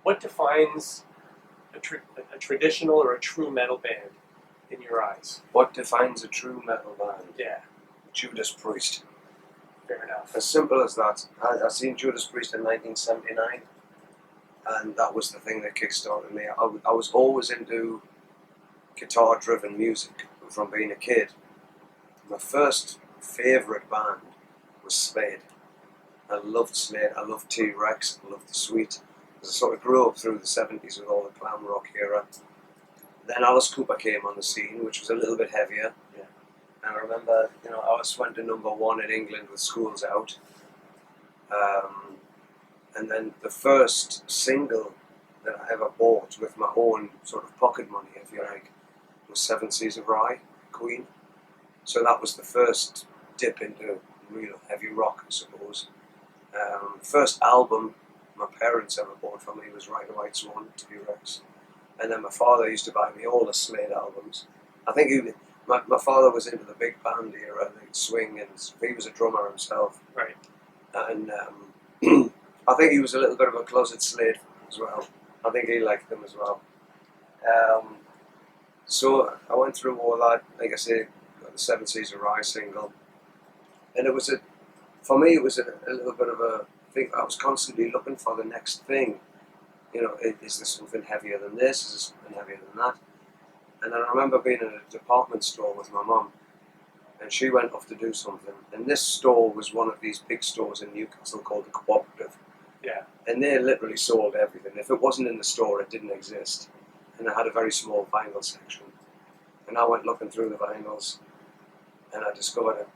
What defines a traditional or a true metal band in your eyes? What defines a true metal band? Yeah, Judas Priest. fair enough. As simple as that. I seen Judas Priest in 1979, and that was the thing that kickstarted me. I was always into guitar-driven music from being a kid. My first favourite band was Slade. I loved Slade, I loved T-Rex, I loved The Sweet. I sort of grew up through the 70s with all the glam rock era. Then Alice Cooper came on the scene, which was a little bit heavier. Yeah. And I remember, I went to #1 in England with Schools Out. And then the first single that I ever bought with my own sort of pocket money, if you like, was Seven Seas of Rhye, Queen. So that was the first dip into real heavy rock, I suppose. First album my parents ever bought for me was Ride a White Swan, T-Rex. And then my father used to buy me all the Slade albums. I think my father was into the big band era, the swing, and he was a drummer himself. Right. And I think he was a little bit of a closet Slade as well. I think he liked them as well. So I went through all that, like I say, the Seven Seas of Rhye single. And for me, it was a little bit of a thing. I was constantly looking for the next thing. Is there something heavier than this? Is there something heavier than that? And I remember being in a department store with my mum, and she went off to do something. And this store was one of these big stores in Newcastle called the Cooperative. Yeah. And they literally sold everything. If it wasn't in the store, it didn't exist. And I had a very small vinyl section. And I went looking through the vinyls, and I discovered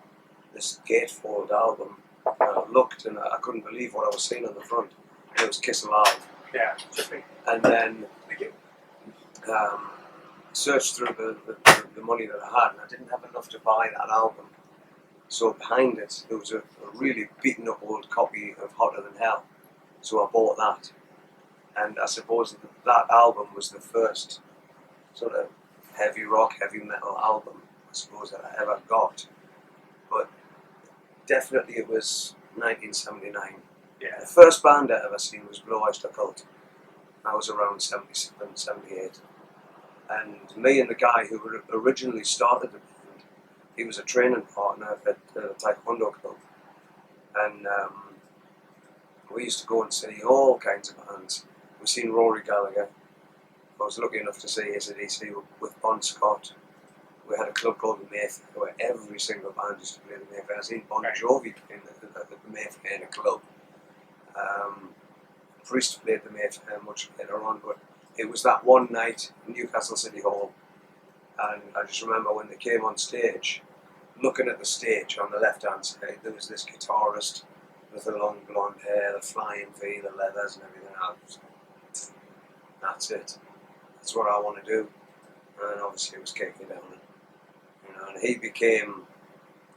this gatefold album. And I looked, and I couldn't believe what I was seeing on the front. And it was Kiss Alive. Yeah. And then searched through the money that I had, and I didn't have enough to buy that album. So behind it, there was a really beaten up old copy of Hotter Than Hell. So I bought that. And I suppose that album was the first sort of heavy rock, heavy metal album, I suppose, that I ever got. But definitely it was 1979. Yeah. The first band I ever seen was Blue Oyster Cult. I was around 77, 78. And me and the guy who originally started the band, he was a training partner at the Taekwondo club. And we used to go and see all kinds of bands. We've seen Rory Gallagher. I was lucky enough to see AC/DC with Bon Scott. We had a club called the Mayfair where every single band used to play the Mayfair. I seen Bon Jovi playing at the Mayfair in a club. Priest played the Mayfair much later on, but it was that one night in Newcastle City Hall, and I just remember when they came on stage, looking at the stage on the left-hand side, there was this guitarist with the long blonde hair, the flying V, the leathers and everything else. That's it. That's what I want to do. And obviously it was kicking down. And he became,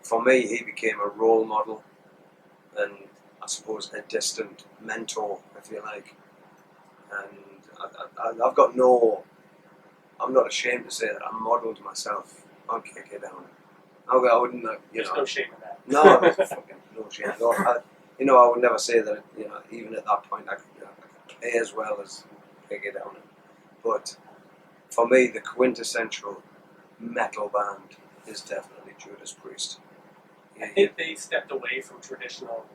for me, he became a role model and I suppose a distant mentor, if you like. And I've got I'm not ashamed to say that I modelled myself on Kick It Down. I wouldn't, There's no shame in that. No, there's fucking no shame. No, I would never say that, even at that point I could play as well as Kick It Down. But for me, the quintessential metal band is definitely Judas Priest. I think they stepped away from traditional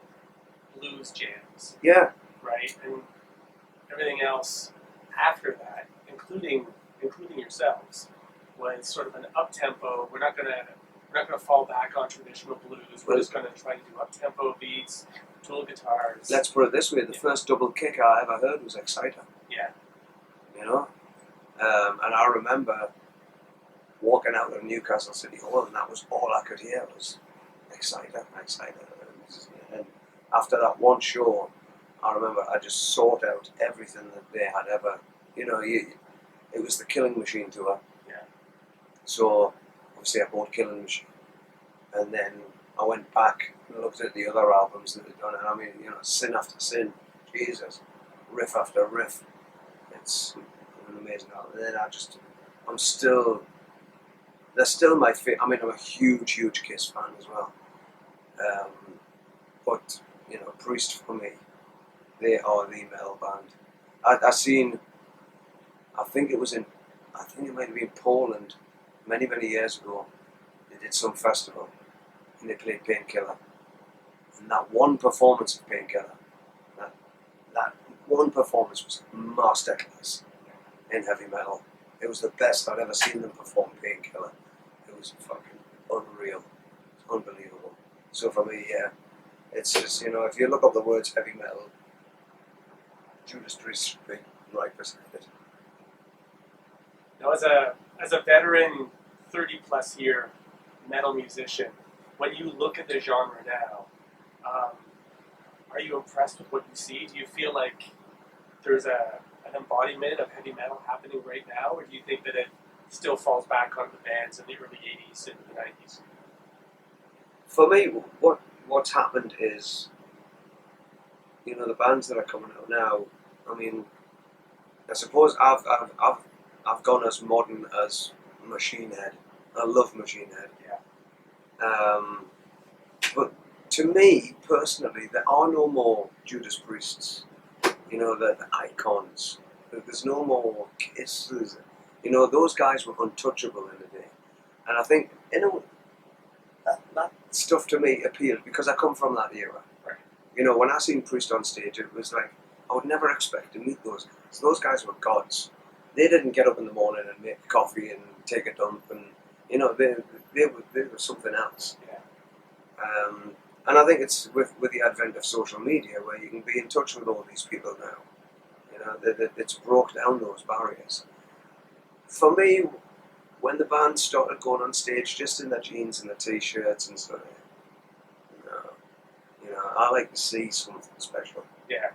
blues jams. Yeah. Right? And everything else after that, including yourselves, was sort of an up-tempo. We're not gonna fall back on traditional blues. We're just gonna try to do up-tempo beats, dual guitars. Let's put it this way, the first double kick I ever heard was Exciter. Yeah. And I remember walking out of Newcastle City Hall, and that was all I could hear was Exciter. And after that one show, I remember I just sought out everything that they had ever, it was the Killing Machine tour. Yeah. So obviously I bought Killing Machine, and then I went back and looked at the other albums that they'd done, and I mean, sin after sin, Jesus, riff after riff. It's an amazing album. And then they're still my favorite. I mean, I'm a huge Kiss fan as well. But Priest for me, they are the metal band. I seen, I think it might have been Poland, many years ago. They did some festival, and they played Painkiller, and that one performance of Painkiller, that one performance was masterclass in heavy metal. It was the best I'd ever seen them perform Painkiller. It was fucking unreal. It's unbelievable. So for me, yeah, it's just, if you look up the words heavy metal, Judas Priest should be right beside it. Now, as a veteran, 30+ year metal musician, when you look at the genre now, are you impressed with what you see? Do you feel like there's an embodiment of heavy metal happening right now, or do you think that it still falls back on the bands in the early 80s and the 90s? For me, what's happened is, the bands that are coming out now. I mean, I suppose I've gone as modern as Machine Head. I love Machine Head. Yeah. But to me personally, there are no more Judas Priests. The icons. There's no more Kiss. Those guys were untouchable in the day, and I think that stuff to me appealed because I come from that era. Right. When I seen Priest on stage, it was like I would never expect to meet those guys. Those guys were gods. They didn't get up in the morning and make coffee and take a dump, and they were something else. Yeah. And I think it's with the advent of social media where you can be in touch with all these people now. It's broke down those barriers. For me, when the band started going on stage just in their jeans and their t-shirts and stuff, I like to see something special. Yeah.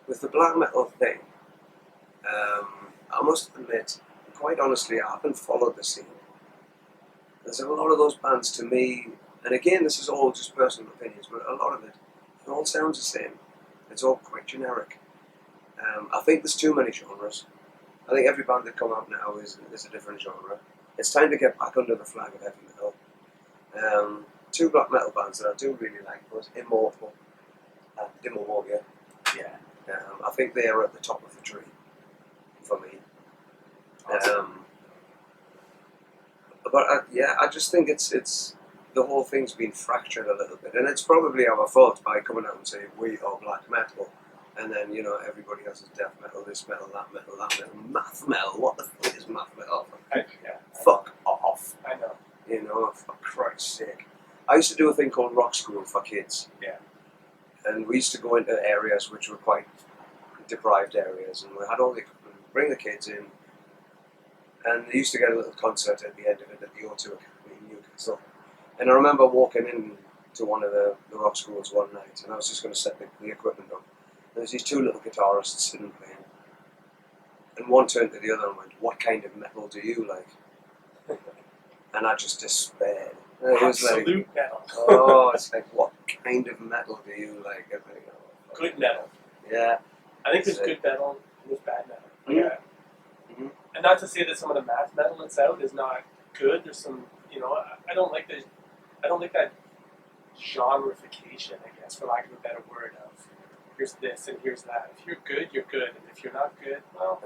With the black metal thing, I must admit, quite honestly, I haven't followed the scene. There's a lot of those bands to me, and again, this is all just personal opinions, but a lot of it all sounds the same. It's all quite generic. I think there's too many genres. I think every band that come out now is a different genre. It's time to get back under the flag of heavy metal. Two black metal bands that I do really like was Immortal and Dimmu Borgir. Yeah. I think they are at the top of the tree for me. But I just think it's the whole thing's been fractured a little bit, and it's probably our fault by coming out and saying we are black metal, and then everybody else is death metal, this metal, that metal, math metal. What the fuck is math metal? Fuck off. I know. For Christ's sake. I used to do a thing called rock school for kids. Yeah. And we used to go into areas which were quite deprived areas, and we had bring the kids in, and they used to get a little concert at the end of it at the O2 Academy in Newcastle. And I remember walking in to one of the rock schools one night, and I was just going to set the equipment up. There's these two little guitarists sitting playing, and one turned to the other and went, "What kind of metal do you like?" And I just despaired. It was Absolute metal. It's like, what kind of metal do you like? I think, Good metal. Yeah. I think there's good metal and there's bad metal. Mm-hmm. Yeah. Mm-hmm. And not to say that some of the math metal that's out is not good. There's some, I don't like that genreification, I guess, for lack of a better word, of here's this and here's that. If you're good, you're good, and if you're not good, well,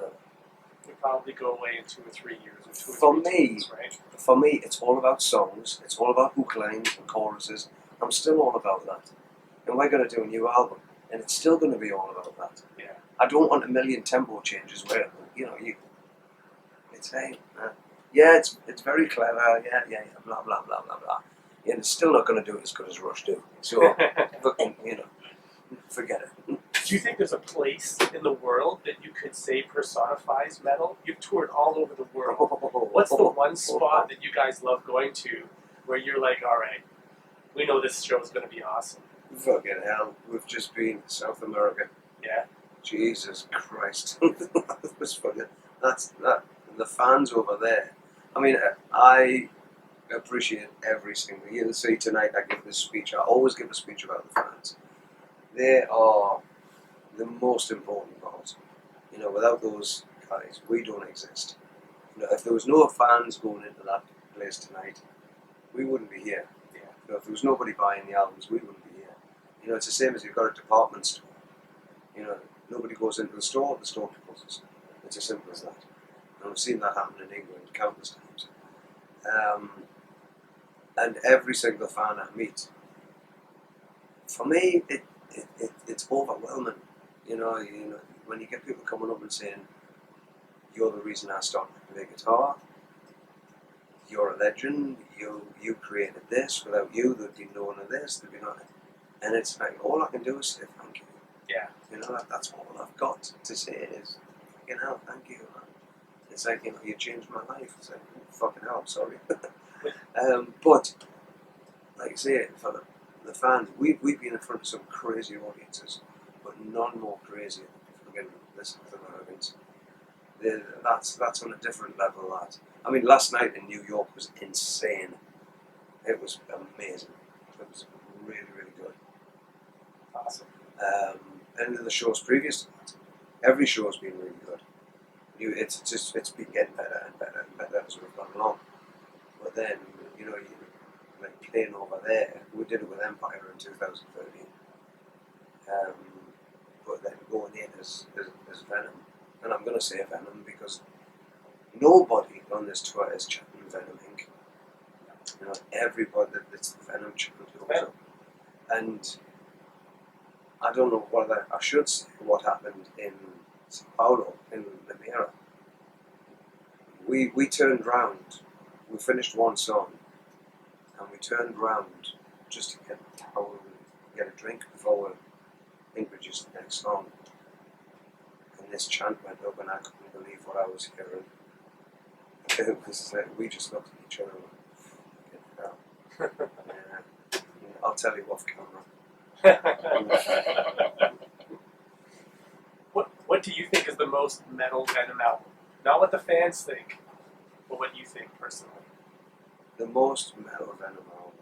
you'll probably go away in 2 or 3 years or 2 or 3 years, right? For me, it's all about songs. It's all about hook lines and choruses. I'm still all about that. And we're going to do a new album, and it's still going to be all about that. Yeah. I don't want a million tempo changes where, it's hey, it's very clever, blah blah blah blah blah. And it's still not going to do it as good as Rush do. So, forget it. Do you think there's a place in the world that you could say personifies metal? You've toured all over the world. What's the one spot that you guys love going to where you're like, all right, we know this show's going to be awesome? Fucking hell, we've just been to South America. Yeah. Jesus Christ. That was fucking, the fans over there. I mean, I appreciate every single, you'll see tonight I give this speech, I always give a speech about the fans. They are the most important part. Without those guys, we don't exist. If there was no fans going into that place tonight, we wouldn't be here. Yeah. If there was nobody buying the albums, we wouldn't be here. It's the same as you've got a department store. Nobody goes into the store closes. It's as simple as that. And I've seen that happen in England countless times. And every single fan I meet, for me, it's overwhelming. You know, when you get people coming up and saying, "You're the reason I started to play guitar. You're a legend. You created this. Without you, there'd be no one of this. There'd be nothing." And it's like all I can do is say thank you. Yeah. You know, that's all I've got to say is, fucking hell, thank you. It's like, you changed my life. It's like, fucking hell, I'm sorry. But like I say, for the fans, we've been in front of some crazy audiences, but none more crazy than fucking listen to the Americans. That's on a different level. That I mean, last night in New York was insane. It was amazing. It was really, really good. Awesome. And the shows previous to that, every show's been really good. It's been getting better and better and better as we've gone along. But then, like playing over there, we did it with Empire in 2013. But then going in as Venom, and I'm going to say Venom because nobody on this tour is chanting Venom Inc. Everybody, it's the Venom chant goes up. And I don't know whether I should say what happened in Sao Paulo, in Lemmy. We turned round, we finished one song, and we turned round just to get a towel and get a drink before we introduced the next song. And this chant went up, and I couldn't believe what I was hearing. It was like, we just looked at each other and went, yeah, I'll tell you off camera. What do you think is the most metal Venom album? Not what the fans think, but what you think personally. The most metal Venom album.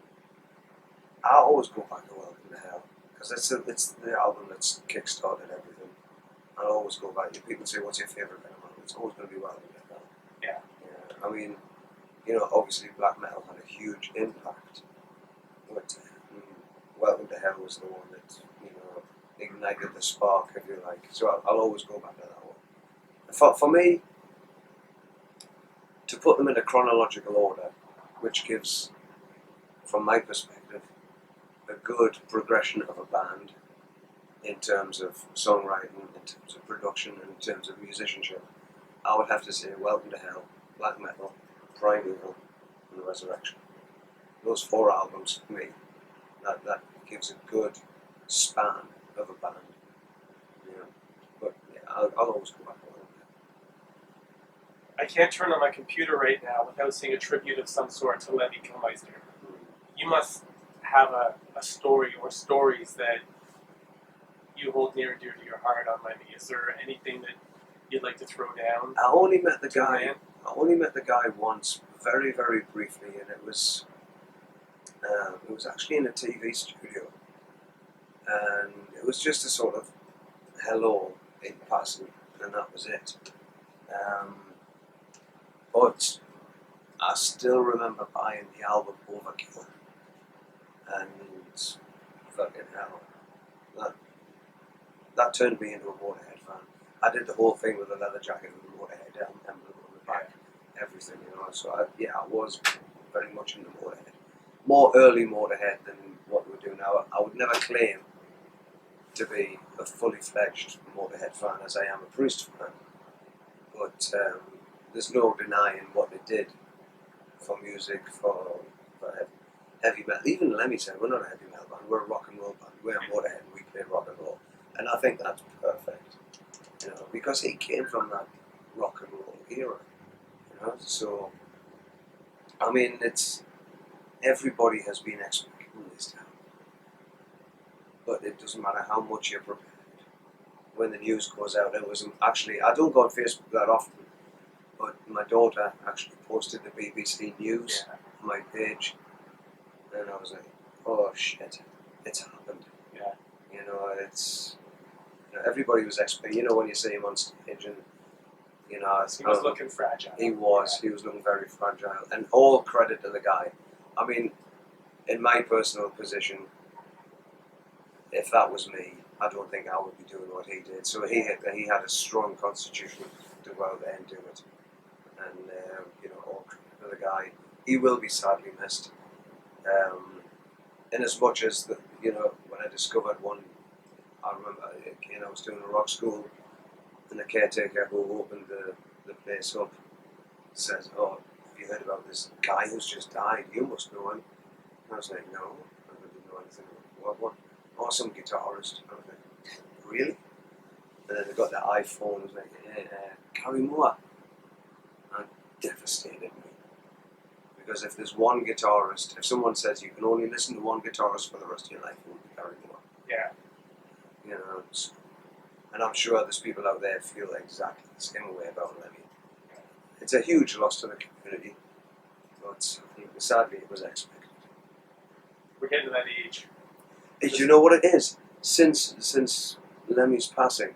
I always go back to Welcome to Hell because it's the album that's kick-started everything. I always go back. People say, "What's your favorite Venom album?" It's always going to be Welcome to Hell. Yeah. I mean, obviously black metal had a huge impact, but Welcome to Hell was the one that ignited the spark, if you like. So I'll always go back to that one. For me, to put them in a chronological order, which gives, from my perspective, a good progression of a band in terms of songwriting, in terms of production, and in terms of musicianship, I would have to say Welcome to Hell, Black Metal, Primeval, and Resurrection. Those 4 albums for me, that gives a good span of a band. But yeah, I'll always go back to Welcome to Hell. I can't turn on my computer right now without seeing a tribute of some sort to Lemmy. You must have a story or stories that you hold near and dear to your heart on Lemmy. Is there anything that you'd like to throw down? I only met the guy once, very, very briefly, and it was actually in a TV studio, and it was just a sort of hello in passing, and that was it. But I still remember buying the album Overkill, and fucking hell, that turned me into a Motorhead fan. I did the whole thing with a leather jacket with a Motorhead emblem on the back, everything, So I was very much into Motorhead, more early Motorhead than what we do now. I would never claim to be a fully fledged Motorhead fan as I am a Priest fan, but there's no denying what they did for music, for heavy metal. Even Lemmy said, we're not a heavy metal band, we're a rock and roll band. We're Motorhead and we play rock and roll. And I think that's perfect, because he came from that rock and roll era, So, I mean, everybody has been expecting this now, but it doesn't matter how much you're prepared. When the news goes out, it was actually, I don't go on Facebook that often, but my daughter actually posted the BBC News on my page, and I was like, oh shit, it's happened. Yeah. Everybody was expecting, when you see him on stage, and he was looking fragile. He was looking very fragile, and all credit to the guy. I mean, in my personal position, if that was me, I don't think I would be doing what he did. So he had a strong constitution to go out there and do it. And all credit to the guy. He will be sadly missed. In as much as when I discovered one, I remember again I was doing a rock school, and the caretaker who opened the place up says, "Oh, have you heard about this guy who's just died? You must know him." And I was like, "No, I didn't know anything about what." "Oh, some guitarist." I was like, "Really?" And then they got the iPhone. I was like, "Carry Moore." And devastated me. Because if there's one guitarist, if someone says you can only listen to one guitarist for the rest of your life, it would be Carry Moore. Yeah. And I'm sure there's people out there feel exactly the same way about Lemmy. It's a huge loss to the community, but sadly it was expected. We're getting to that age. Do you know what it is? Since Lemmy's passing,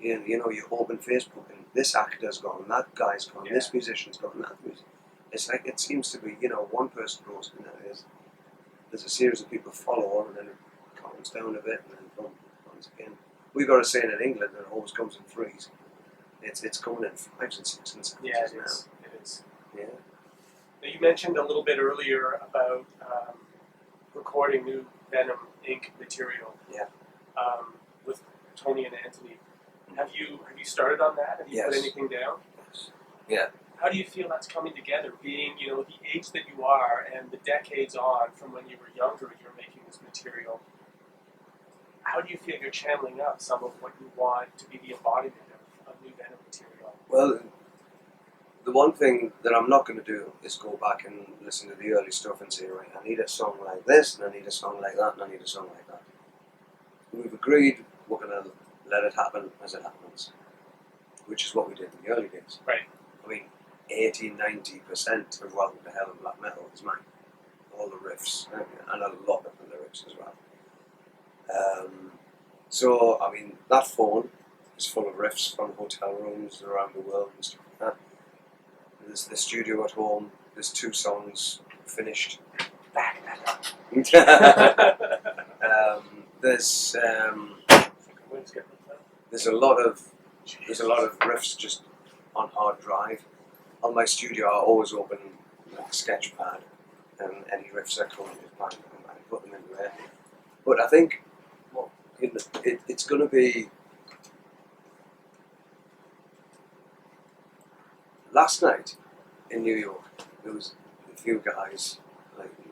you open Facebook and this actor's gone, that guy's gone, this musician's gone, that musician. It's like it seems to be, one person goes and there's a series of people follow on and then it calms down a bit and then boom, comes again. We've got a saying in England that it always comes in threes. It's coming in 5s and 6s and 7s Yeah, it now. is. It is. Yeah. Now, you mentioned a little bit earlier about recording new Venom Inc. material. Yeah. With Tony and Anthony. Have you started on that? Have you put Yes. anything down? Yes. Yeah. How do you feel that's coming together, being, the age that you are and the decades on from when you were younger, you're making this material? How do you feel you're channeling up some of what you want to be the embodiment of new Venom material? Well, the one thing that I'm not going to do is go back and listen to the early stuff and say, right, I need a song like this, and I need a song like that, and I need a song like that. We've agreed we're going to let it happen as it happens, which is what we did in the early days. Right. I mean, 80-90% of Welcome to Hell and Black Metal is mine. All the riffs, and a lot of the lyrics as well. So, I mean, that phone is full of riffs from hotel rooms around the world and stuff like that. There's the studio at home, there's 2 songs finished. Back that up. There's a lot of riffs just on hard drive. On my studio, I always open like Sketchpad, and any riffs I come to mind, I put them in there. But I think it's going to be. Last night in New York, there was a few guys,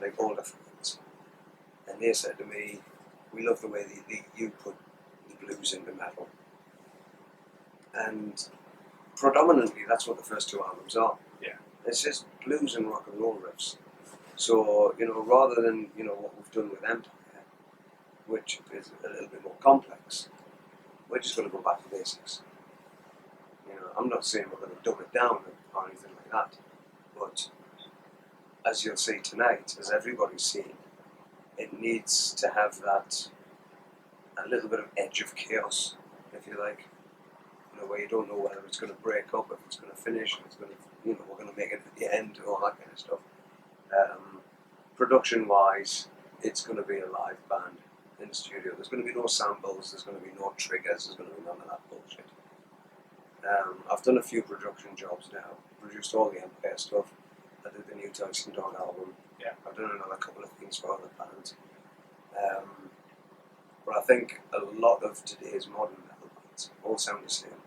like older friends, and they said to me, "We love the way you put the blues into metal." And predominantly, that's what the first 2 albums are. Yeah. It's just blues and rock and roll riffs. So, rather than, what we've done with Empire, which is a little bit more complex, we're just going to go back to basics. I'm not saying we're going to dumb it down or anything like that, but as you'll see tonight, as everybody's seen, it needs to have that, a little bit of edge of chaos, if you like. Where you don't know whether it's going to break up, if it's going to finish, if it's going to, we're going to make it at the end, all that kind of stuff. Production-wise, it's going to be a live band in the studio. There's going to be no samples, there's going to be no triggers, there's going to be none of that bullshit. I've done a few production jobs now, produced all the Empire stuff. I did the new Tyson Dog album. Yeah. I've done another couple of things for other bands. But I think a lot of today's modern metal bands all sound the same.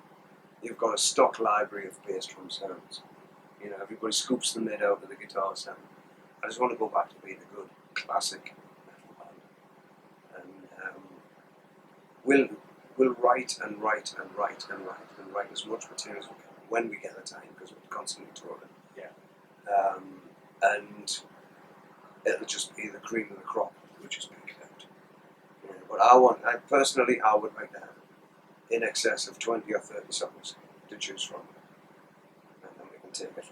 You've got a stock library of bass drum sounds. Everybody scoops the mid out of the guitar sound. I just want to go back to being a good classic metal band. And we'll write and write and write and write and write as much material as we can when we get the time, because we're constantly touring. Yeah. And it'll just be the cream of the crop, which is picked out. But I would like to have in excess of 20 or 30 songs to choose from, and then we can take it.